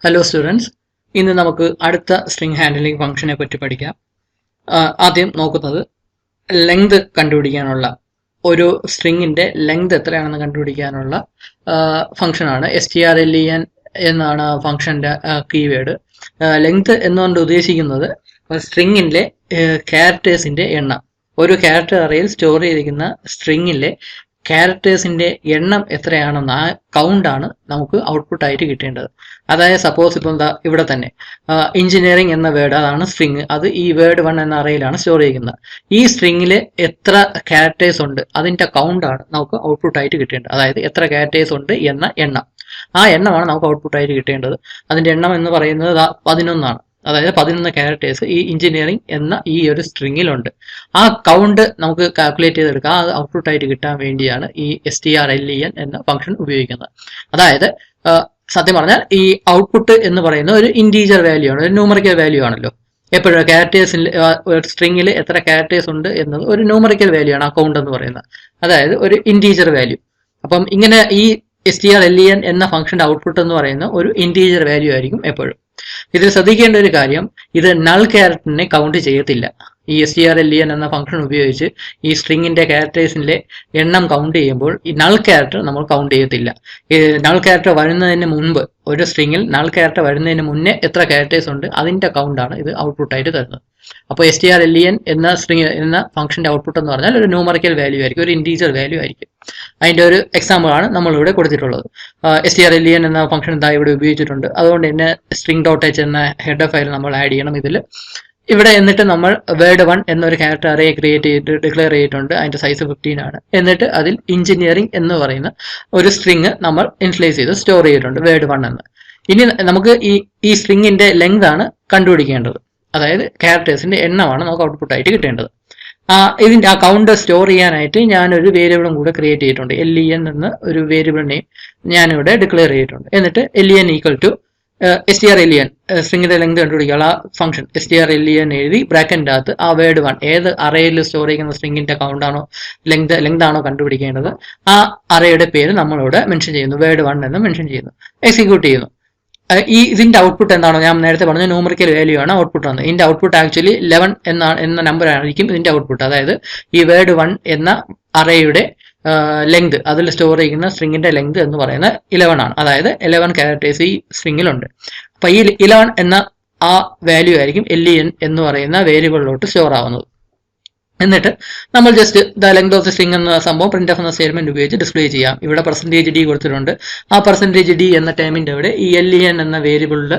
Hello students, ഇന്ന് നമുക്ക് അടുത്ത സ്ട്രിംഗ് ഹാൻഡ്ലിംഗ് ഫംഗ്ഷനെ പറ്റി പഠിക്കാം. ആദ്യം നോക്കുന്നത് ലെങ്ത് കണ്ടുപിടിക്കാനുള്ള ഒരു സ്ട്രിങ്ങിന്റെ ലെങ്ത് എത്രയാണെന്ന് കണ്ടുപിടിക്കാനുള്ള ഫംഗ്ഷനാണ് strlen എന്നാണ് ഫംഗ്ഷന്റെ കീവേഡ്. ലെങ്ത് എന്നുകൊണ്ട് ഉദ്ദേശിക്കുന്നത് സ്ട്രിങ്ങിന്റെ ക്യാരക്ടേഴ്സിന്റെ എണ്ണം. ഒരു ക്യാരക്ടർ അറേയിൽ സ്റ്റോർ ചെയ്തിരിക്കുന്ന സ്ട്രിങ്ങിലെ ക്യാരക്ടേഴ്സിന്റെ എണ്ണം എത്രയാണെന്ന് ആ കൗണ്ടാണ് നമുക്ക് ഔട്ട്പുട്ട് ആയിട്ട് കിട്ടേണ്ടത്. അതായത് സപ്പോസ് ഇപ്പം എന്താ ഇവിടെ തന്നെ എഞ്ചിനീയറിംഗ് എന്ന വേർഡ്, അതാണ് സ്ട്രിങ്. അത് ഈ വേർഡ് 1 എന്ന അറേയിലാണ് സ്റ്റോർ ചെയ്യുന്നത്. ഈ സ്ട്രിങ്ങിൽ എത്ര ക്യാരക്ടേഴ്സ് ഉണ്ട് അതിന്റെ കൗണ്ടാണ് നമുക്ക് ഔട്ട്പുട്ട് ആയിട്ട് കിട്ടേണ്ടത്. അതായത് എത്ര ക്യാരക്ടേഴ്സ് ഉണ്ട് എന്ന എണ്ണം, ആ എണ്ണമാണ് നമുക്ക് ഔട്ട്പുട്ട് ആയിട്ട് കിട്ടേണ്ടത്. അതിന്റെ എണ്ണം എന്ന് പറയുന്നത് 11 ആണ്. അതായത് 11 ക്യാരക്ടേഴ്സ് ഈ എഞ്ചിനീയറിംഗ് എന്ന ഈ ഒരു സ്ട്രിങ്ങിലുണ്ട്. ആ കൗണ്ട് നമുക്ക് കാൽക്കുലേറ്റ് ചെയ്തെടുക്കാം. അത് ഔട്ട്പുട്ട് ആയിട്ട് കിട്ടാൻ വേണ്ടിയാണ് ഈ strlen എന്ന ഫംഗ്ഷൻ ഉപയോഗിക്കുന്നത്. അതായത് സത്യം പറഞ്ഞാൽ ഈ ഔട്ട്പുട്ട് എന്ന് പറയുന്നത് ഒരു ഇന്റീജർ വാല്യൂ ആണ്, ഒരു ന്യൂമറിക്കൽ വാല്യൂ ആണല്ലോ. എപ്പോഴും ക്യാരക്ടേഴ്സിൽ ഒരു സ്ട്രിങ്ങിൽ എത്ര ക്യാരക്ടേഴ്സ് ഉണ്ട് എന്നത് ഒരു ന്യൂമറിക്കൽ വാല്യൂ ആണ്, അക്കൗണ്ട് എന്ന് പറയുന്നത്. അതായത് ഒരു ഇന്റീജർ വാല്യൂ. അപ്പം ഇങ്ങനെ ഈ strlen എന്ന ഫംഗ്ഷന്റെ ഔട്ട്പുട്ട് എന്ന് പറയുന്ന ഒരു ഇന്റീജർ വാല്യൂ ആയിരിക്കും എപ്പോഴും. ഇതിൽ ശ്രദ്ധിക്കേണ്ട ഒരു കാര്യം, ഇത് നൾ ക്യാരക്ടറിനെ കൗണ്ട് ചെയ്യത്തില്ല. ഈ strlen എന്ന ഫംഗ്ഷൻ ഉപയോഗിച്ച് ഈ സ്ട്രിങ്ങിന്റെ ക്യാരക്ടേഴ്സിന്റെ എണ്ണം കൗണ്ട് ചെയ്യുമ്പോൾ ഈ നൾ ക്യാരക്ടർ നമ്മൾ കൗണ്ട് ചെയ്യത്തില്ല. നൾ ക്യാരക്ടർ വരുന്നതിന് മുൻപ്, ഒരു സ്ട്രിങ്ങിൽ നൾ ക്യാരക്ടർ വരുന്നതിന് മുന്നേ എത്ര ക്യാരക്ടേഴ്സ് ഉണ്ട് അതിന്റെ കൗണ്ടാണ് ഇത് ഔട്ട്പുട്ട് ആയിട്ട് തരുന്നത്. അപ്പോൾ strlen എന്ന സ്ട്രിങ് എന്ന ഫംഗ്ഷന്റെ ഔട്ട്പുട്ട് എന്ന് പറഞ്ഞാൽ ഒരു ന്യൂമറിക്കൽ വാല്യൂ ആയിരിക്കും, ഒരു ഇന്റീജർ വാല്യൂ ആയിരിക്കും. അതിന്റെ ഒരു എക്സാമ്പിൾ ആണ് നമ്മളിവിടെ കൊടുത്തിട്ടുള്ളത്. strlen എന്ന ഫംഗ്ഷൻ ഇതാ ഇവിടെ ഉപയോഗിച്ചിട്ടുണ്ട്. അതുകൊണ്ട് തന്നെ string.h എന്ന ഹെഡർ ഫയൽ നമ്മൾ ആഡ് ചെയ്യണം ഇതിൽ. ഇവിടെ എന്നിട്ട് നമ്മൾ വേർഡ് 1 എന്നൊരു ക്യാരക്ടർ അറേ ക്രിയേറ്റ് ചെയ്തിട്ട് ഡിക്ലെയർ ചെയ്തിട്ടുണ്ട്. അതിന്റെ സൈസ് 15 ആണ്. എന്നിട്ട് അതിൽ എഞ്ചിനീയറിംഗ് എന്ന് പറയുന്ന ഒരു സ്ട്രിങ് നമ്മൾ ഇനിഷ്യലൈസ് ചെയ്ത് സ്റ്റോർ ചെയ്തിട്ടുണ്ട്, വേർഡ് 1 എന്ന്. ഇനി നമുക്ക് ഈ സ്ട്രിങ്ങിന്റെ ലെങ്ത് ആണ് കണ്ടുപിടിക്കേണ്ടത്. അതായത് ക്യാരക്ടേഴ്സിന്റെ എണ്ണമാണ് നമുക്ക് ഔട്ട്പുട്ട് ആയിട്ട് കിട്ടേണ്ടത്. ഇതിന്റെ ആ കൗണ്ട് സ്റ്റോർ ചെയ്യാനായിട്ട് ഞാനൊരു വേരിയബിളും കൂടെ ക്രിയേറ്റ് ചെയ്തിട്ടുണ്ട്. len എന്ന ഒരു വേരിയബിൾ നെയിം ഞാനിവിടെ ഡിക്ലെയർ ചെയ്തിട്ടുണ്ട്. എന്നിട്ട് len ഈക്വൽ ടു strlen സ്ട്രിങ്ങിന്റെ ലെങ്ത് കണ്ടുപിടിക്കാനുള്ള ഫംഗ്ഷൻ strlen എഴുതി ബ്രാക്കറ്റിന്റെ അകത്ത് ആ വേർഡ് 1 ഏത് അറേയിൽ സ്റ്റോർ ചെയ്യുന്ന സ്ട്രിങ്ങിന്റെ കൗണ്ട് ആണോ ലെങ്ത് ആണോ കണ്ടുപിടിക്കേണ്ടത്, ആ അറേയുടെ പേര് നമ്മളിവിടെ മെൻഷൻ ചെയ്യുന്നു, വേർഡ് 1 എന്ന് മെൻഷൻ ചെയ്യുന്നു, എക്സിക്യൂട്ട് ചെയ്യുന്നു. ഇതിന്റെ ഔട്ട്പുട്ട് എന്താണോ, ഞാൻ നേരത്തെ പറഞ്ഞ ന്യൂമറിക്കൽ വാല്യൂ ആണ് ഔട്ട്പുട്ട് വന്നത്. ഇതിന്റെ ഔട്ട്പുട്ട് ആക്ച്വലി 11 എന്ന നമ്പർ ആയിരിക്കും ഇതിന്റെ ഔട്ട്പുട്ട്. അതായത് ഈ വേർഡ് 1 എന്ന അറേയുടെ ലെങ്ത്, അതിൽ സ്റ്റോർ ചെയ്യുന്ന സ്ട്രിങ്ങിന്റെ ലെങ്ത് എന്ന് പറയുന്നത് 11 ആണ്. അതായത് 11 ക്യാരക്ടേഴ്സ് ഈ സ്ട്രിങ്ങിലുണ്ട്. അപ്പൊ ഈ 11 എന്ന ആ വാല്യൂ ആയിരിക്കും len എന്ന് പറയുന്ന വേരിയബിളിലോട്ട് സ്റ്റോർ ആവുന്നത്. എന്നിട്ട് നമ്മൾ just the length of the string എന്ന സംഭവം പ്രിന്റ് എഫ് എന്ന സ്റ്റേറ്റ്മെന്റ് ഉപയോഗിച്ച് ഡിസ്പ്ലേ ചെയ്യാം. ഇവിടെ %d കൊടുത്തിട്ടുണ്ട്. ആ %d എന്ന ടേമിന്റെ അവിടെ ഈ len എന്ന വേരിയബിളിൽ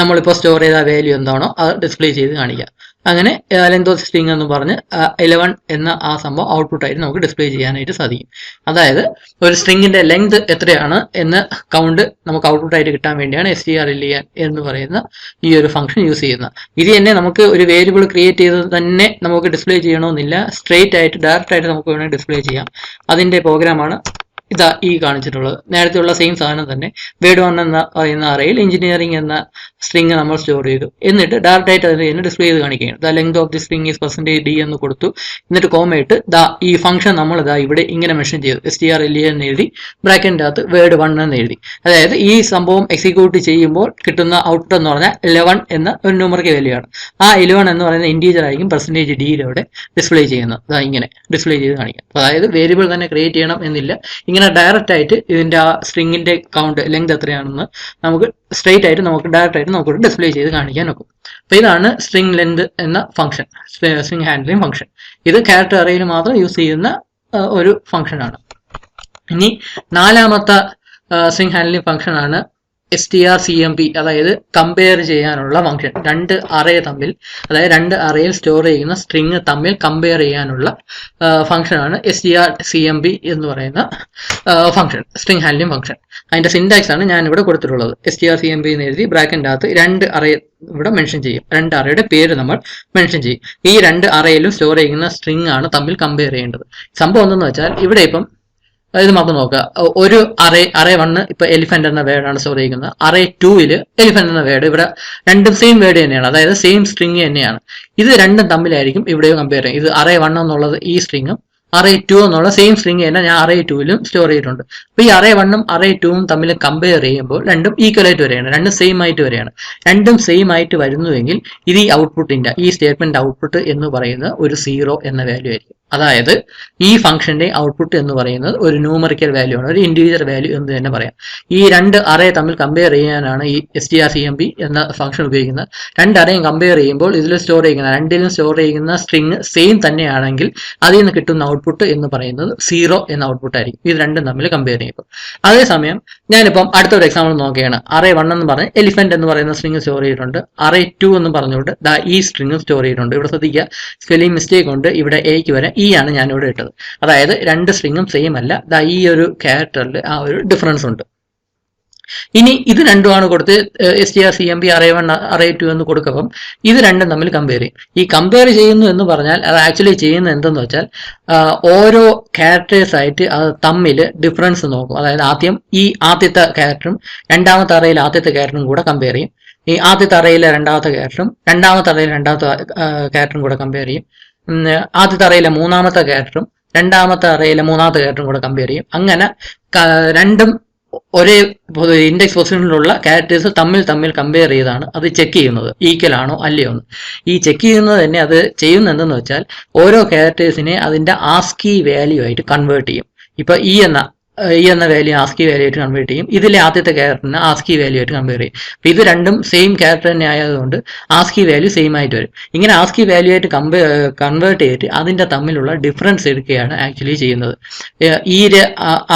നമ്മളിപ്പോൾ സ്റ്റോർ ചെയ്ത വാല്യൂ എന്താണോ അത് ഡിസ്പ്ലേ ചെയ്ത് കാണിക്കാം. അങ്ങനെ ലെങ്ത് ഓഫ് സ്ട്രിംഗ് എന്ന് പറഞ്ഞ് 11 എന്ന ആ സംഭവം ഔട്ട്പുട്ട് ആയിട്ട് നമുക്ക് ഡിസ്പ്ലേ ചെയ്യാനായിട്ട് സാധിക്കും. അതായത് ഒരു സ്ട്രിങ്ങിന്റെ ലെങ്ത് എത്രയാണ് എന്ന് കൗണ്ട് നമുക്ക് ഔട്ട്പുട്ട് ആയിട്ട് കിട്ടാൻ വേണ്ടിയാണ് strlen എന്ന് പറയുന്ന ഈ ഒരു ഫംഗ്ഷൻ യൂസ് ചെയ്യുന്നത്. ഇത് തന്നെ നമുക്ക് ഒരു വേരിയബിൾ ക്രിയേറ്റ് ചെയ്ത് തന്നെ നമുക്ക് ഡിസ്പ്ലേ ചെയ്യണമെന്നില്ല, സ്ട്രെയിറ്റ് ആയിട്ട് ഡയറക്റ്റ് ആയിട്ട് നമുക്ക് വേണമെങ്കിൽ ഡിസ്പ്ലേ ചെയ്യാം. അതിന്റെ പ്രോഗ്രാമാണ് ഇതാ ഈ കാണിച്ചിട്ടുള്ളത്. നേരത്തെയുള്ള സെയിം സാധനം തന്നെ വേർഡ് 1 എന്ന പറയുന്ന അറേയിൽ എഞ്ചിനീയറിംഗ് എന്ന സ്ട്രിങ് നമ്മൾ സ്റ്റോർ ചെയ്തു. എന്നിട്ട് ഡയറക്റ്റ് ആയിട്ട് അതിന് തന്നെ ഡിസ്പ്ലേ ചെയ്ത് കാണിക്കുകയാണ്. The length of the string is %d എന്ന് കൊടുത്തു. എന്നിട്ട് കോമയിട്ട് ഈ ഫംഗ്ഷൻ നമ്മൾ ഇവിടെ ഇങ്ങനെ മെൻഷൻ ചെയ്തു, strlen എഴുതി ബ്രാക്കറ്റിന്റെ അകത്ത് വേർഡ് 1 എന്ന് എഴുതി. അതായത് ഈ സംഭവം എക്സിക്യൂട്ട് ചെയ്യുമ്പോൾ കിട്ടുന്ന ഔട്ട്പുട്ട് എന്ന് പറഞ്ഞാൽ 11 എന്ന ഒരു ന്യൂമറിക്കൽ വാല്യൂ ആണ്. ആ 11 എന്ന് പറയുന്ന ഇന്റീജർ ആയിരിക്കും %d ഡിസ്പ്ലേ ചെയ്യുന്നത്. ഇങ്ങനെ ഡിസ്പ്ലേ ചെയ്ത് കാണിക്കാം. അതായത് വേരിയബിൾ തന്നെ ക്രിയേറ്റ് ചെയ്യണം എന്നില്ല, ഇങ്ങനെ ഡയറക്റ്റ് ആയിട്ട് ഇതിന്റെ ആ സ്ട്രിങ്ങിന്റെ കൗണ്ട് ലെങ്ത് എത്രയാണെന്ന് നമുക്ക് സ്ട്രെയിറ്റ് ആയിട്ട് ഡയറക്റ്റ് ആയിട്ട് നമുക്ക് ഡിസ്പ്ലേ ചെയ്ത് കാണിക്കാൻ നോക്കും. അപ്പൊ ഇതാണ് സ്ട്രിംഗ് ലെങ്ത് എന്ന ഫംഗ്ഷൻ, സ്ട്രിംഗ് ഹാൻഡ്ലിംഗ് ഫംഗ്ഷൻ. ഇത് ക്യാരക്ടർ അറേയിൽ മാത്രം യൂസ് ചെയ്യുന്ന ഒരു ഫംഗ്ഷൻ ആണ്. ഇനി നാലാമത്തെ സ്ട്രിംഗ് ഹാൻഡ്ലിംഗ് ഫംഗ്ഷൻ ആണ് strcmp, അതായത് കമ്പയർ ചെയ്യാനുള്ള ഫംഗ്ഷൻ. രണ്ട് അറേ തമ്മിൽ, അതായത് രണ്ട് അറേയിൽ സ്റ്റോർ ചെയ്യുന്ന സ്ട്രിങ് തമ്മിൽ കമ്പയർ ചെയ്യാനുള്ള ഫംഗ്ഷനാണ് strcmp എന്ന് പറയുന്ന ഫംഗ്ഷൻ, സ്ട്രിംഗ് ഹാൻഡ്ലിംഗ് ഫംഗ്ഷൻ. അതിന്റെ സിന്റാക്സ് ആണ് ഞാൻ ഇവിടെ കൊടുത്തിട്ടുള്ളത്. strcmp എന്ന് എഴുതി ബ്രാക്കറ്റിന്റെ അകത്ത് രണ്ട് അറേ ഇവിടെ മെൻഷൻ ചെയ്യും, രണ്ട് അറേയുടെ പേര് നമ്മൾ മെൻഷൻ ചെയ്യും. ഈ രണ്ട് അറേയിലും സ്റ്റോർ ചെയ്യുന്ന സ്ട്രിങ് ആണ് തമ്മിൽ കമ്പയർ ചെയ്യേണ്ടത്. സംഭവം എന്തെന്ന് വെച്ചാൽ ഇവിടെ ഇപ്പം ഇത് നമുക്ക് നോക്കുക. ഒരു അറേ 1 ഇപ്പൊ എലിഫന്റ് എന്ന വേർഡാണ് സ്റ്റോർ ചെയ്യുന്നത്. അറേ 2 എലിഫന്റ് എന്ന വേർഡ്, ഇവിടെ രണ്ടും സെയിം വേർഡ് തന്നെയാണ്, അതായത് സെയിം സ്ട്രിങ് തന്നെയാണ്. ഇത് രണ്ടും തമ്മിലായിരിക്കും ഇവിടെ കമ്പയർ ചെയ്യുന്നത്. ഇത് അറേ 1 എന്നുള്ളത് ഈ സ്ട്രിങ്ങും അറേ 2 എന്നുള്ള സെയിം സ്ട്രിങ് തന്നെ ഞാൻ അറേ 2ലും സ്റ്റോർ ചെയ്തിട്ടുണ്ട്. അപ്പോൾ ഈ അറേ 1ഉം അറേ 2ഉം തമ്മിൽ കമ്പയർ ചെയ്യുമ്പോൾ രണ്ടും ഈക്വൽ ആയിട്ട് വരികയാണ്, രണ്ടും സെയിം ആയിട്ട് വരികയാണ്. രണ്ടും സെയിം ആയിട്ട് വരുന്നുവെങ്കിൽ ഇത് ഈ ഔട്ട്പുട്ടിന്റെ ഈ സ്റ്റേറ്റ്മെന്റ് ഔട്ട്പുട്ട് എന്ന് പറയുന്നത് ഒരു 0 എന്ന വാല്യൂ ആയിരിക്കും. അതായത് ഈ ഫംഗ്ഷന്റെ ഔട്ട്പുട്ട് എന്ന് പറയുന്നത് ഒരു ന്യൂമറിക്കൽ വാല്യൂ ആണ്, ഒരു ഇൻഡിവിജ്വൽ വാല്യൂ എന്ന് തന്നെ പറയാം. ഈ രണ്ട് അറേ തമ്മിൽ കമ്പയർ ചെയ്യാനാണ് ഈ strcmp എന്ന ഫംഗ്ഷൻ ഉപയോഗിക്കുന്നത്. രണ്ട് അറേയും കമ്പയർ ചെയ്യുമ്പോൾ ഇതിൽ സ്റ്റോർ ചെയ്യുന്ന രണ്ടിലും സ്റ്റോർ ചെയ്യുന്ന സ്ട്രിങ് സെയിം തന്നെയാണെങ്കിൽ അതിൽ നിന്ന് കിട്ടുന്ന ഔട്ട്പുട്ട് എന്ന് പറയുന്നത് 0 എന്ന ഔട്ട്പുട്ട് ആയിരിക്കും ഇത് രണ്ടും തമ്മിൽ കമ്പയർ ചെയ്യുമ്പോൾ. അതേസമയം ഞാനിപ്പം അടുത്തൊരു എക്സാമ്പിൾ നോക്കുകയാണ്. അറേ 1 എന്ന് പറഞ്ഞ് എലിഫന്റ് എന്ന് പറയുന്ന സ്ട്രിങ് സ്റ്റോർ ചെയ്തിട്ടുണ്ട്. അറേ 2 എന്ന് പറഞ്ഞുകൊണ്ട് ഈ സ്ട്രിങ് സ്റ്റോർ ചെയ്തിട്ടുണ്ട്. ഇവിടെ ശ്രദ്ധിക്കുക, സ്പെല്ലിംഗ് മിസ്റ്റേക്ക് കൊണ്ട് ഇവിടെ എക്ക് വരെ ഇ ആണ് ഞാനിവിടെ ഇട്ടത്. അതായത് രണ്ട് സ്ട്രിങ്ങും സെയിം അല്ല, ഈ ഒരു ക്യാരക്ടറിൽ ആ ഒരു ഡിഫറൻസ് ഉണ്ട്. ഇനി ഇത് രണ്ടുമാണ് കൊടുത്ത് strcmp അറേ 1 അറേ 2 എന്ന് കൊടുക്കുമ്പം ഇത് രണ്ടും തമ്മിൽ കമ്പയർ ചെയ്യും. ഈ കമ്പയർ ചെയ്യുന്നു എന്ന് പറഞ്ഞാൽ അത് ആക്ച്വലി ചെയ്യുന്നത് എന്തെന്ന് വെച്ചാൽ ഓരോ ക്യാരക്ടേഴ്സ് ആയിട്ട് അത് തമ്മിൽ ഡിഫറൻസ് നോക്കും. അതായത് ആദ്യം ഈ ആദ്യത്തെ ക്യാരക്ടറും രണ്ടാമത്തെ അറേയിൽ ആദ്യത്തെ ക്യാരക്ടറും കൂടെ കമ്പയർ ചെയ്യും. ഈ ആദ്യത്തെ അറേയിലെ രണ്ടാമത്തെ ക്യാരക്ടറും രണ്ടാമത്തെ അറേയിലെ രണ്ടാമത്തെ ക്യാരക്ടറും കൂടെ കമ്പയർ ചെയ്യും. ആദ്യത്തെ അറേയിലെ മൂന്നാമത്തെ ക്യാരക്ടറും രണ്ടാമത്തെ അറേയിലെ മൂന്നാമത്തെ ക്യാരക്ടറും കൂടെ കമ്പയർ ചെയ്യും. അങ്ങനെ രണ്ടും ഒരേ ഇൻഡെക്സ് പൊസിഷനിലുള്ള ക്യാരക്ടേഴ്സ് തമ്മിൽ കമ്പയർ ചെയ്താണ് അത് ചെക്ക് ചെയ്യുന്നത് ഈക്വൽ ആണോ അല്ലയോ എന്ന്. ഈ ചെക്ക് ചെയ്യുന്നത് തന്നെ അത് ചെയ്യുന്നത് എന്തെന്ന് വെച്ചാൽ ഓരോ ക്യാരക്ടേഴ്സിനെ അതിന്റെ ആസ്കി വാല്യൂ ആയിട്ട് കൺവേർട്ട് ചെയ്യും. ഇപ്പൊ ഈ എന്ന വാല്യൂ ആസ്കി വാല്യൂ ആയിട്ട് കൺവേർട്ട് ചെയ്യും. ഇതിലെ ആദ്യത്തെ ക്യാരക്ടറിനെ ആസ്കി വാല്യൂ ആയിട്ട് കമ്പയർ ചെയ്യും. അപ്പൊ ഇത് രണ്ടും സെയിം ക്യാരക്ടർ തന്നെ ആയതുകൊണ്ട് ആസ്കി വാല്യൂ സെയിം ആയിട്ട് വരും. ഇങ്ങനെ ആസ്കി വാല്യൂ ആയിട്ട് കൺവേർട്ട് ചെയ്തിട്ട് അതിന്റെ തമ്മിലുള്ള ഡിഫറൻസ് എടുക്കുകയാണ് ആക്ച്വലി ചെയ്യുന്നത്. ഈ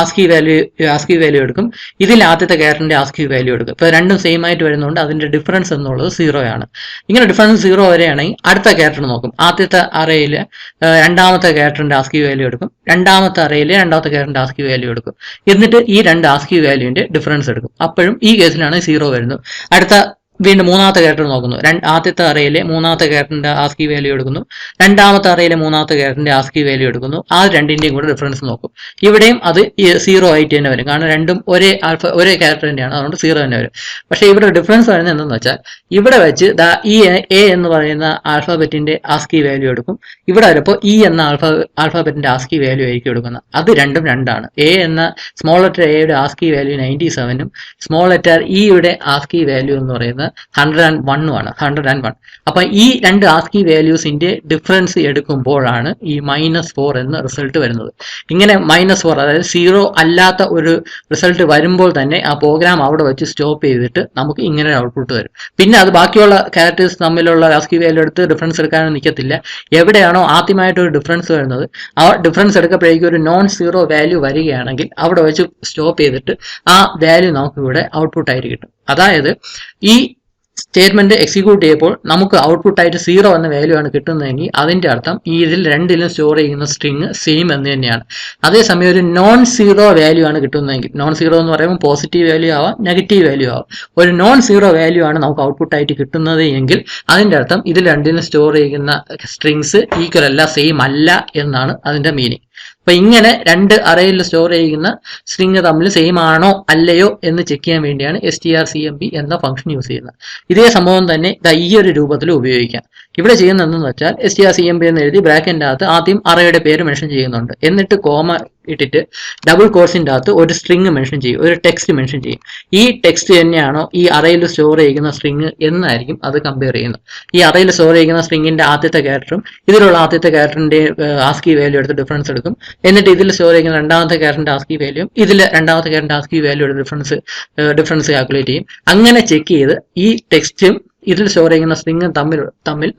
ആസ്കി വാല്യൂ എടുക്കും, ഇതിൽ ആദ്യത്തെ ക്യാരക്ടറിന്റെ ആസ്കി വാല്യൂ എടുക്കും. ഇപ്പൊ രണ്ടും സെയിം ആയിട്ട് വരുന്നതുകൊണ്ട് അതിന്റെ ഡിഫറൻസ് എന്നുള്ളത് 0 ആണ്. ഇങ്ങനെ ഡിഫറൻസ് 0 വരെയാണെങ്കിൽ അടുത്ത ക്യാരക്ടർ നോക്കും. ആദ്യത്തെ അറേയിൽ രണ്ടാമത്തെ ക്യാരക്ടറിന്റെ ആസ്കി വാല്യൂ എടുക്കും, രണ്ടാമത്തെ അറേയിൽ രണ്ടാമത്തെ ക്യാരക്ടറിന്റെ ആസ്കി വാല്യൂ എടുക്കും. എന്നിട്ട് ഈ രണ്ട് ആസ്കി വാല്യൂവിന്റെ ഡിഫറൻസ് എടുക്കും. അപ്പോഴും ഈ കേസിലാണ് 0 വരുന്നത്. അടുത്ത വീണ്ടും മൂന്നാമത്തെ ക്യാരക്ടർ നോക്കുന്നു. ആദ്യത്തെ അറേയിലെ മൂന്നാമത്തെ ക്യാരക്ടറിന്റെ ആസ്കി വാല്യൂ എടുക്കുന്നു, രണ്ടാമത്തെ അറേയിലെ മൂന്നാമത്തെ ക്യാരക്ടറിന്റെ ആസ്കി വാല്യൂ എടുക്കുന്നു. ആ രണ്ടിന്റെയും കൂടെ ഡിഫറൻസ് നോക്കും. ഇവിടെയും അത് 0 ആയിട്ട് തന്നെ വരും, കാരണം രണ്ടും ഒരേ ക്യാരക്ടർ തന്നെയാണ്, അതുകൊണ്ട് 0 തന്നെ വരും. പക്ഷേ ഇവിടെ ഡിഫറൻസ് വരുന്നത് എന്തെന്ന് വെച്ചാൽ ഇവിടെ വെച്ച് ഈ എ എന്ന് പറയുന്ന ആൽഫാബറ്റിന്റെ ആസ്കി വാല്യൂ എടുക്കും, ഇവിടെ വരുമ്പോൾ ഇ എന്ന ആൽഫാബറ്റിന്റെ ആസ്കി വാല്യൂ ആയിരിക്കും എടുക്കുന്നത്. അത് രണ്ടാണ്. എ എന്ന സ്മോൾ ലെറ്റർ എയുടെ ആസ്കി വാല്യൂ 97ഉം സ്മോൾ ലെറ്റർ ഇയുടെ ആസ്കി വാല്യൂ എന്ന് പറയുന്നത് 101 ആണ്. 101. അപ്പൊ ഈ രണ്ട് ആസ്കി വാല്യൂസിന്റെ ഡിഫറൻസ് എടുക്കുമ്പോഴാണ് ഈ -4 എന്ന റിസൾട്ട് വരുന്നത്. ഇങ്ങനെ -4 അതായത് 0 അല്ലാത്ത ഒരു റിസൾട്ട് വരുമ്പോൾ തന്നെ ആ പ്രോഗ്രാം അവിടെ വെച്ച് സ്റ്റോപ്പ് ചെയ്തിട്ട് നമുക്ക് ഇങ്ങനെ ഒരു ഔട്ട്പുട്ട് വരും. പിന്നെ അത് ബാക്കിയുള്ള ക്യാരക്ടേഴ്സ് തമ്മിലുള്ള ആസ്കി വാല്യൂ എടുത്ത് ഡിഫറൻസ് എടുക്കാനും നിൽക്കത്തില്ല. എവിടെയാണോ ആദ്യമായിട്ട് ഒരു ഡിഫറൻസ് വരുന്നത് ആ ഡിഫറൻസ് എടുക്കുമ്പോഴേക്കും ഒരു non-zero വാല്യൂ വരികയാണെങ്കിൽ അവിടെ വെച്ച് സ്റ്റോപ്പ് ചെയ്തിട്ട് ആ വാല്യൂ നമുക്ക് ഇവിടെ ഔട്ട്പുട്ട് ആയിട്ട് കിട്ടും. അതായത് ഈ സ്റ്റേറ്റ്മെന്റ് എക്സിക്യൂട്ട് ചെയ്യുമ്പോൾ നമുക്ക് ഔട്ട്പുട്ട് ആയിട്ട് 0 എന്ന വാല്യൂ ആണ് കിട്ടുന്നതെങ്കിൽ അതിന്റെ അർത്ഥം ഈ ഇതിൽ രണ്ടിലും സ്റ്റോർ ചെയ്യുന്ന സ്ട്രിങ് സെയിം എന്ന് തന്നെയാണ്. അതേസമയം ഒരു non-zero വാല്യൂ ആണ് കിട്ടുന്നതെങ്കിൽ, non-zero എന്ന് പറയുമ്പോൾ പോസിറ്റീവ് വാല്യൂ ആവാം നെഗറ്റീവ് വാല്യൂ ആവാം, ഒരു non-zero വാല്യൂ ആണ് നമുക്ക് ഔട്ട്പുട്ട് ആയിട്ട് കിട്ടുന്നത് എങ്കിൽ അതിന്റെ അർത്ഥം ഇതിൽ രണ്ടിലും സ്റ്റോർ ചെയ്യുന്ന സ്ട്രിങ്സ് ഈക്വൽ അല്ല, സെയിം അല്ല എന്നാണ് അതിന്റെ മീനിങ്. അപ്പൊ ഇങ്ങനെ രണ്ട് അറേയിൽ സ്റ്റോർ ചെയ്യുന്ന സ്ട്രിങ് തമ്മിൽ സെയിം ആണോ അല്ലയോ എന്ന് ചെക്ക് ചെയ്യാൻ വേണ്ടിയാണ് strcmp എന്ന ഫംഗ്ഷൻ യൂസ് ചെയ്യുന്നത്. ഇതേ സംഭവം തന്നെ ഈ ഒരു രൂപത്തിൽ ഉപയോഗിക്കാം. ഇവിടെ ചെയ്യുന്നത് എന്തെന്ന് വെച്ചാൽ strcmp എന്ന് എഴുതി ബ്രാക്കറ്റിന്റെ അകത്ത് ആദ്യം അറേയുടെ പേര് മെൻഷൻ ചെയ്യുന്നുണ്ട്, എന്നിട്ട് കോമ ഇട്ടിട്ട് ഡബിൾ കോഴ്സിന്റെ അകത്ത് ഒരു സ്ട്രിങ് മെൻഷൻ ചെയ്യും, ഒരു ടെക്സ്റ്റ് മെൻഷൻ ചെയ്യും. ഈ ടെക്സ്റ്റ് തന്നെയാണോ ഈ അറേയിൽ സ്റ്റോർ ചെയ്യുന്ന സ്ട്രിങ് എന്നായിരിക്കും അത് കമ്പയർ ചെയ്യുന്നത്. ഈ അറേയിൽ സ്റ്റോർ ചെയ്യുന്ന സ്ട്രിങ്ങിന്റെ ആദ്യത്തെ ക്യാരക്ടറും ഇതിലുള്ള ആദ്യത്തെ ക്യാരക്ടറിന്റെ ആസ്കി വാല്യൂ എടുത്ത് ഡിഫറൻസ് എടുക്കും, എന്നിട്ട് ഇതിൽ സ്റ്റോർ ചെയ്യുന്ന രണ്ടാമത്തെ ക്യാരക്ടറിന്റെ ആസ്കി വാല്യൂയും ഇതിൽ രണ്ടാമത്തെ ക്യാരക്ടറിന്റെ ആസ്കി വാല്യൂ ഡിഫറൻസ് കാൽക്കുലേറ്റ് ചെയ്യും. അങ്ങനെ ചെക്ക് ചെയ്ത് ഈ ടെക്സ്റ്റും ഇതിൽ സ്റ്റോർ ചെയ്യുന്ന സ്ട്രിങ്ങും തമ്മിൽ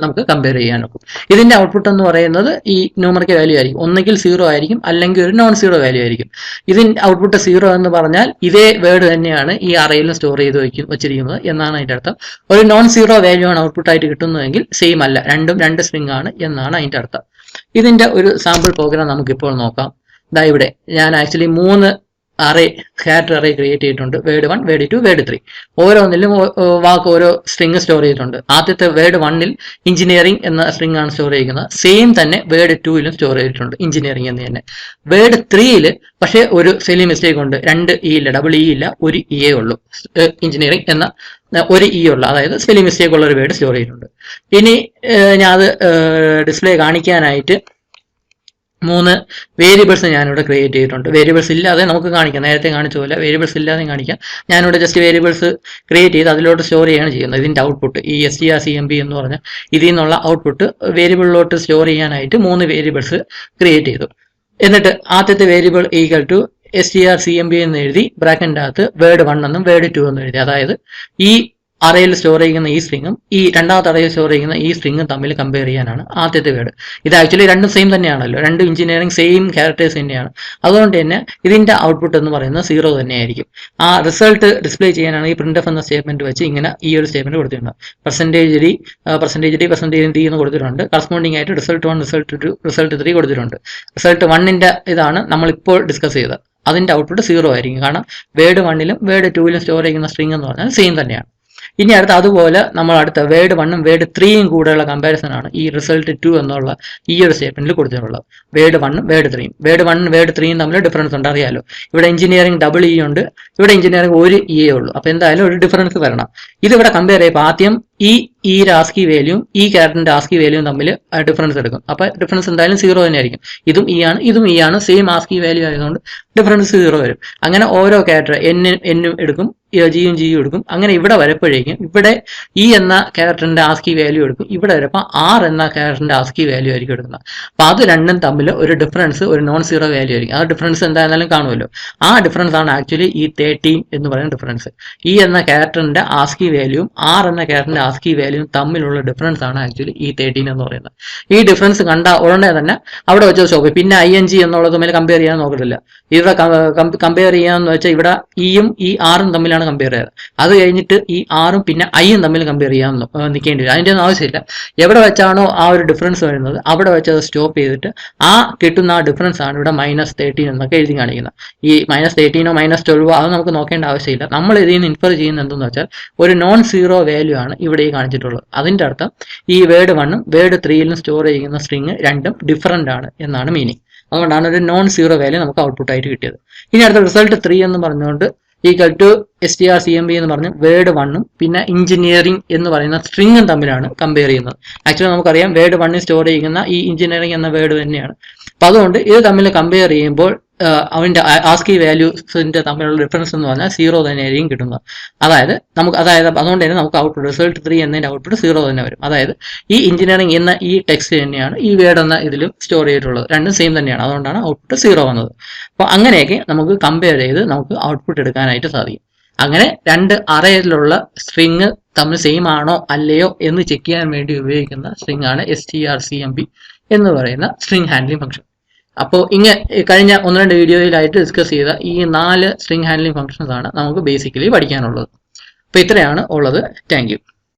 നമുക്ക് കമ്പയർ ചെയ്യാൻ നോക്കും. ഇതിന്റെ ഔട്ട്പുട്ട് എന്ന് പറയുന്നത് ഈ ന്യൂമറിക്കൽ വാല്യൂ ആയിരിക്കും, ഒന്നെങ്കിൽ 0 ആയിരിക്കും അല്ലെങ്കിൽ ഒരു non-zero വാല്യൂ ആയിരിക്കും. ഇതിന്റെ ഔട്ട്പുട്ട് 0 എന്ന് പറഞ്ഞാൽ ഇതേ വേർഡ് തന്നെയാണ് ഈ അറേയിലും സ്റ്റോർ ചെയ്ത് വെച്ചിരിക്കുന്നത് എന്നാണ് അതിന്റെ അർത്ഥം. ഒരു non-zero വാല്യൂ ആണ് ഔട്ട്പുട്ട് ആയിട്ട് കിട്ടുന്നതെങ്കിൽ സെയിം അല്ല, രണ്ടും രണ്ട് സ്ട്രിങ് ആണ് എന്നാണ് അതിന്റെ അർത്ഥം. ഇതിന്റെ ഒരു സാമ്പിൾ പ്രോഗ്രാം നമുക്കിപ്പോൾ നോക്കാം. ഇവിടെ ഞാൻ ആക്ച്വലി 3 ക്യാരക്ടർ അറേ ക്രിയേറ്റ് ചെയ്തിട്ടുണ്ട്. Word 1, word 2, word 3. ഓരോന്നിലും ഓരോ സ്ട്രിങ് സ്റ്റോർ ചെയ്തിട്ടുണ്ട്. ആദ്യത്തെ വേർഡ് 1ൽ എഞ്ചിനീയറിംഗ് എന്ന സ്ട്രിങ് ആണ് സ്റ്റോർ ചെയ്യുന്നത്. സെയിം തന്നെ വേർഡ് 2ലും സ്റ്റോർ ചെയ്തിട്ടുണ്ട്, എഞ്ചിനീയറിംഗ് എന്ന് തന്നെ. വേർഡ് 3ൽ പക്ഷേ ഒരു സ്പെല്ലിംഗ് മിസ്റ്റേക്ക് ഉണ്ട്, 2 ഇ ഇല്ല, ഡബിൾ ഇ ഇല്ല, ഒരു ഇ ഉള്ളൂ. എഞ്ചിനീയറിംഗ് എന്ന ഒരു ഇ ഉള്ള, അതായത് സ്പെല്ലിംഗ് മിസ്റ്റേക്ക് ഉള്ള ഒരു വേർഡ് സ്റ്റോർ ചെയ്തിട്ടുണ്ട്. ഇനി ഞാൻ അത് ഡിസ്പ്ലേ കാണിക്കാനായിട്ട് 3 വേരിയബിൾസ് ഞാനിവിടെ ക്രിയേറ്റ് ചെയ്തിട്ടുണ്ട്. വേരിയബിൾസ് ഇല്ലാതെ നമുക്ക് കാണിക്കാം, നേരത്തെ കാണിച്ച പോലെ വേരിയബിൾസ് ഇല്ലാതെ കാണിക്കാം. ഞാനിവിടെ ജസ്റ്റ് വേരിയബിൾസ് ക്രിയേറ്റ് ചെയ്ത് അതിലോട്ട് സ്റ്റോർ ചെയ്യാണ് ചെയ്യുന്നത്. ഇതിൻ്റെ ഔട്ട്പുട്ട് ഈ strcmp എന്ന് പറഞ്ഞ ഇതിൽ നിന്നുള്ള ഔട്ട്പുട്ട് വേരിയബിളിലോട്ട് സ്റ്റോർ ചെയ്യാനായിട്ട് 3 വേരിയബിൾസ് ക്രിയേറ്റ് ചെയ്തു. എന്നിട്ട് ആദ്യത്തെ വേരിയബിൾ ഈക്വൽ ടു strcmp എന്ന് എഴുതി ബ്രാക്കറ്റിൻ്റെ അകത്ത് word1 എന്നും word2 എന്നും എഴുതി. അതായത് ഈ അറയിൽ സ്റ്റോർ ചെയ്യുന്ന ഈ സ്ട്രിങ്ങും ഈ രണ്ടാമത്തെ അറയിൽ സ്റ്റോർ ചെയ്യുന്ന ഈ സ്ട്രിങ്ങും തമ്മിൽ കമ്പയർ ചെയ്യാനാണ് ആദ്യത്തെ വേർഡ്. ഇത് ആക്ച്വലി രണ്ടും സെയിം തന്നെയാണല്ലോ, രണ്ട് എഞ്ചിനീയറിംഗ് സെയിം ക്യാരക്ടേഴ്സ് തന്നെയാണ്. അതുകൊണ്ട് തന്നെ ഇതിന്റെ ഔട്ട്പുട്ട് എന്ന് പറയുന്നത് 0 തന്നെയായിരിക്കും. ആ റിസൾട്ട് ഡിസ്പ്ലേ ചെയ്യാനാണ് ഈ printf എന്ന സ്റ്റേറ്റ്മെന്റ് വെച്ച് ഇങ്ങനെ ഈ ഒരു സ്റ്റേറ്റ്മെന്റ് കൊടുത്തിട്ടുണ്ട്. പെർസെൻറ്റേജ് ഡി എന്ന് കൊടുത്തിട്ടുണ്ട്. കറസ്പോണ്ടിങ് ആയിട്ട് റിസൾട്ട് 1, റിസൾട്ട് 2, റിസൾട്ട് 3 കൊടുത്തിട്ടുണ്ട്. റിസൾട്ട് 1ന്റെ ഇതാണ് നമ്മളിപ്പോൾ ഡിസ്കസ് ചെയ്തത്. അതിന്റെ ഔട്ട്പുട്ട് 0 ആയിരിക്കും. കാരണം വേർഡ് 1ലും വേർഡ് 2ലും സ്റ്റോർ ചെയ്യുന്ന സ്ട്രിംഗ് എന്ന് പറഞ്ഞാൽ സെയിം തന്നെയാണ്. ഇനി അടുത്ത അതുപോലെ നമ്മൾ അടുത്ത വേർഡ് 1ഉം വേർഡ് 3യും കൂടെയുള്ള കമ്പാരിസൺ ആണ് ഈ റിസൾട്ട് 2 എന്നുള്ള ഈ ഒരു സ്റ്റേറ്റ്മെന്റിൽ കൊടുത്തിട്ടുള്ളത്. വേർഡ് 1ഉം വേർഡ് 3യും വേർഡ് 1ഉം വേർഡ് 3യും തമ്മിൽ ഡിഫറൻസ് ഉണ്ട്, അറിയാലോ. ഇവിടെ എഞ്ചിനീയറിംഗ് ഡബിൾ ഇ ഉണ്ട്, ഇവിടെ എഞ്ചിനീയറിംഗ് ഒരു ഇ ഉള്ളൂ. അപ്പൊ എന്തായാലും ഒരു ഡിഫറൻസ് വരണം. ഇതിവിടെ കമ്പയർ ചെയ്യുമ്പോൾ ആദ്യം ഈ ആസ്കി വാല്യൂയും ഈ ക്യാരക്ടറിന്റെ ആസ്കി വാല്യൂയും തമ്മിൽ ഡിഫറൻസ് എടുക്കും. അപ്പൊ ഡിഫറൻസ് എന്തായാലും 0 തന്നെയായിരിക്കും. ഇതും ഇ ആണ് സെയിം ആസ്കി വാല്യൂ ആയതുകൊണ്ട് ഡിഫറൻസ് 0 വരും. അങ്ങനെ ഓരോ ക്യാരക്ടർ എന്നും എടുക്കും, ജിയും എടുക്കും. അങ്ങനെ ഇവിടെ വരപ്പോഴേക്കും ഇവിടെ ഇ എന്ന ക്യാരക്ടറിന്റെ ആസ്കി വാല്യൂ എടുക്കും, ഇവിടെ വരുമ്പോൾ ആർ എന്ന ക്യാരക്ടറിന്റെ ആസ്കി വാല്യൂ ആയിരിക്കും എടുക്കുന്നത്. അപ്പൊ അത് രണ്ടും തമ്മിൽ ഒരു ഡിഫറൻസ്, ഒരു നോൺ സീറോ വാല്യൂ ആയിരിക്കും. ആ ഡിഫറൻസ് എന്തായാലും കാണുമല്ലോ. ആ ഡിഫറൻസ് ആണ് ആക്ച്വലി ഈ 13 എന്ന് പറയുന്ന ഡിഫറൻസ്. ഇ എന്ന ക്യാരക്ടറിന്റെ ആസ്കി വാല്യൂയും ആർ എന്ന ക്യാരക്ടറിന്റെ ആസ്കി വാല്യൂയും തമ്മിലുള്ള ഡിഫറൻസ് ആണ് ആക്ച്വലി ഈ 13 എന്ന് പറയുന്നത്. ഈ ഡിഫറൻസ് കണ്ട ഉടനെ തന്നെ അവിടെ വെച്ച് സ്റ്റോപ്പ്. പിന്നെ ING എന്നുള്ളത് തമ്മിൽ കമ്പയർ ചെയ്യാൻ നോക്കത്തില്ല. ഇവിടെ കമ്പയർ ചെയ്യാന്ന് വെച്ചാൽ ഇവിടെ ഇയും ഈ ആറും തമ്മിലാണ് കമ്പയർ ചെയ്യുന്നത്. അത് കഴിഞ്ഞിട്ട് ഈ ആറും പിന്നെ ഐയും തമ്മിൽ കമ്പയർ ചെയ്യാൻ നിൽക്കേണ്ടി വരും. അതിൻ്റെ ഒന്നും ആവശ്യമില്ല. എവിടെ വെച്ചാണോ ആ ഒരു ഡിഫറൻസ് വരുന്നത് അവിടെ വെച്ച് അത് സ്റ്റോപ്പ് ചെയ്തിട്ട് ആ കിട്ടുന്ന ആ ഡിഫറൻസ് ആണ് ഇവിടെ -13 എന്നൊക്കെ എഴുതി കാണിക്കുന്നത്. ഈ -13 -12 അത് നമുക്ക് നോക്കേണ്ട ആവശ്യമില്ല. നമ്മൾ ഇതിൽ നിന്ന് ഇൻഫർ ചെയ്യുന്നത് എന്തെന്ന് വെച്ചാൽ ഒരു നോൺ സീറോ വാല്യൂ ആണ് ഇവിടെ ഈ കാണിച്ചിട്ടുള്ളത്. അതിന്റെ അർത്ഥം ഈ വേർഡ് 1ഉം വേർഡ് 3യിലും സ്റ്റോർ ചെയ്യുന്ന സ്ട്രിങ് രണ്ടും ഡിഫറൻ്റ് ആണ് എന്നാണ് മീനിങ്. അതുകൊണ്ടാണ് ഒരു നോൺ സീറോ വാല്യൂ നമുക്ക് ഔട്ട്പുട്ട് ആയിട്ട് കിട്ടിയത്. ഇനി അടുത്ത റിസൾട്ട് 3 എന്ന് പറഞ്ഞുകൊണ്ട് ഈക്വൽ ടു strcmp എന്ന് പറഞ്ഞ് വേർഡ് 1ഉം പിന്നെ എഞ്ചിനീയറിംഗ് എന്ന് പറയുന്ന സ്ട്രിങ്ങും തമ്മിലാണ് കമ്പയർ ചെയ്യുന്നത്. ആക്ച്വലി നമുക്കറിയാം വേർഡ് 1 സ്റ്റോർ ചെയ്യുന്ന ഈ എഞ്ചിനീയറിംഗ് എന്ന വേർഡ് തന്നെയാണ്. അപ്പൊ അതുകൊണ്ട് ഇത് തമ്മിൽ കമ്പയർ ചെയ്യുമ്പോൾ അവന്റെ ആസ്കി വാല്യൂസിന്റെ തമ്മിലുള്ള ഡിഫറൻസ് എന്ന് പറഞ്ഞാൽ 0 തന്നെയായിരിക്കും കിട്ടുന്നത്. അതുകൊണ്ട് തന്നെ നമുക്ക് ഔട്ട്പുട്ട് റിസൾട്ട് 3 എന്നതിന്റെ ഔട്ട്പുട്ട് 0 തന്നെ വരും. അതായത് ഈ എഞ്ചിനീയറിംഗ് എന്ന ഈ ടെക്സ്റ്റ് തന്നെയാണ് ഈ വേർഡ് എന്ന ഇതിലും സ്റ്റോർ ചെയ്തിട്ടുള്ളത്. രണ്ടും സെയിം തന്നെയാണ്. അതുകൊണ്ടാണ് ഔട്ട്പുട്ട് 0 വന്നത്. അപ്പോൾ അങ്ങനെയൊക്കെ നമുക്ക് കമ്പയർ ചെയ്ത് നമുക്ക് ഔട്ട്പുട്ട് എടുക്കാനായിട്ട് സാധിക്കും. അങ്ങനെ രണ്ട് അറയിലുള്ള സ്ട്രിങ് തമ്മിൽ സെയിം ആണോ അല്ലയോ എന്ന് ചെക്ക് ചെയ്യാൻ വേണ്ടി ഉപയോഗിക്കുന്ന സ്ട്രിങ് ആണ് strcmp എന്ന് പറയുന്ന സ്ട്രിങ് ഹാൻഡ്ലിംഗ് ഫംഗ്ഷൻ. അപ്പോൾ കഴിഞ്ഞ 1-2 വീഡിയോയിലായിട്ട് ഡിസ്കസ് ചെയ്ത ഈ 4 സ്ട്രിങ് ഹാൻഡ്ലിംഗ് ഫംഗ്ഷൻസ് ആണ് നമുക്ക് ബേസിക്കലി പഠിക്കാനുള്ളത്. അപ്പോൾ ഇത്രയാണ് ഉള്ളത്. Thank you.